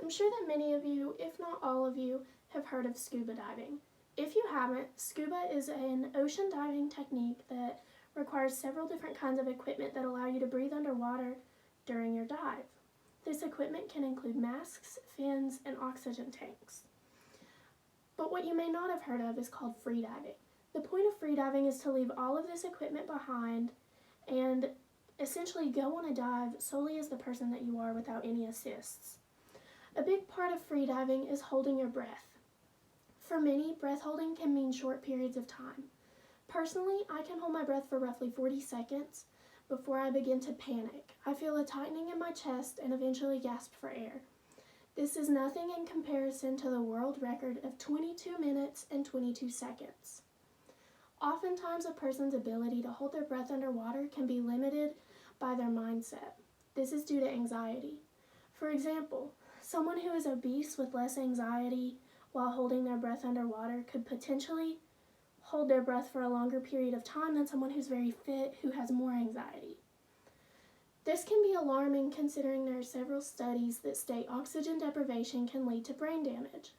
I'm sure that many of you, if not all of you, have heard of scuba diving. If you haven't, scuba is an ocean diving technique that requires several different kinds of equipment that allow you to breathe underwater during your dive. This equipment can include masks, fins, and oxygen tanks. But what you may not have heard of is called freediving. The point of freediving is to leave all of this equipment behind and essentially go on a dive solely as the person that you are without any assists. A big part of freediving is holding your breath. For many, breath holding can mean short periods of time. Personally, I can hold my breath for roughly 40 seconds before I begin to panic. I feel a tightening in my chest and eventually gasp for air. This is nothing in comparison to the world record of 22 minutes and 22 seconds. Oftentimes, a person's ability to hold their breath underwater can be limited by their mindset. This is due to anxiety. For example, someone who is obese with less anxiety while holding their breath underwater could potentially hold their breath for a longer period of time than someone who's very fit who has more anxiety. This can be alarming considering there are several studies that state oxygen deprivation can lead to brain damage.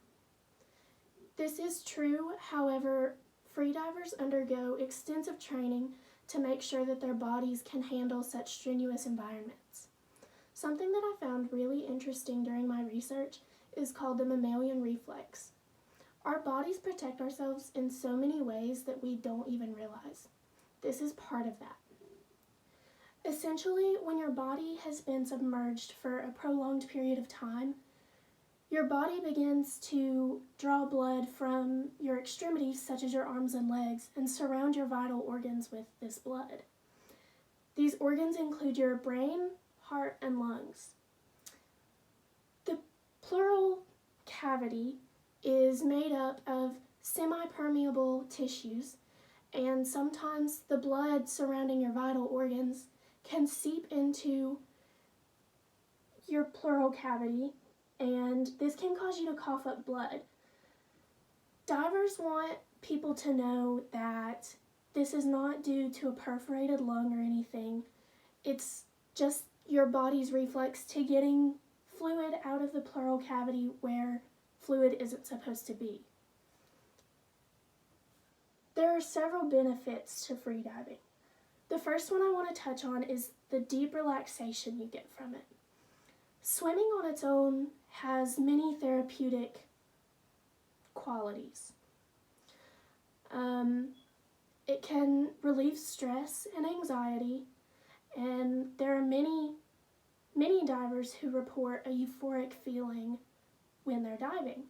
This is true, however, freedivers undergo extensive training to make sure that their bodies can handle such strenuous environments. Something that I found really interesting during my research is called the mammalian reflex. Our bodies protect ourselves in so many ways that we don't even realize. This is part of that. Essentially, when your body has been submerged for a prolonged period of time, your body begins to draw blood from your extremities, such as your arms and legs, and surround your vital organs with this blood. These organs include your brain, heart, and lungs. The pleural cavity is made up of semi-permeable tissues, and sometimes the blood surrounding your vital organs can seep into your pleural cavity, and this can cause you to cough up blood. Divers want people to know that this is not due to a perforated lung or anything. It's just your body's reflex to getting fluid out of the pleural cavity where fluid isn't supposed to be. There are several benefits to freediving. The first one I want to touch on is the deep relaxation you get from it. Swimming on its own has many therapeutic qualities. It can relieve stress and anxiety, and there are many divers who report a euphoric feeling when they're diving.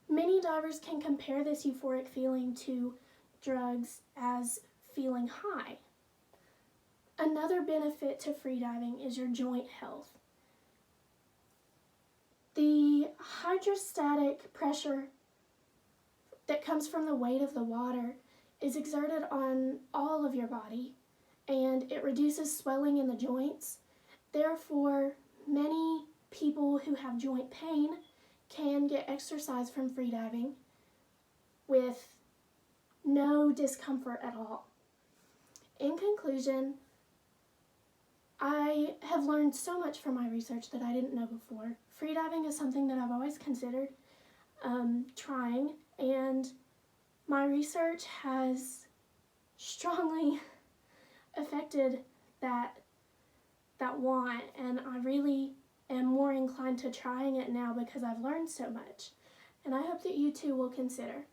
Many divers can compare this euphoric feeling to drugs as feeling high. Another benefit to freediving is your joint health. The hydrostatic pressure that comes from the weight of the water is exerted on all of your body, and it reduces swelling in the joints. Therefore, many people who have joint pain can get exercise from freediving with no discomfort at all. In conclusion, I have learned so much from my research that I didn't know before. Freediving is something that I've always considered trying, and my research has strongly affected that want, and I really am more inclined to trying it now because I've learned so much. And I hope that you too will consider.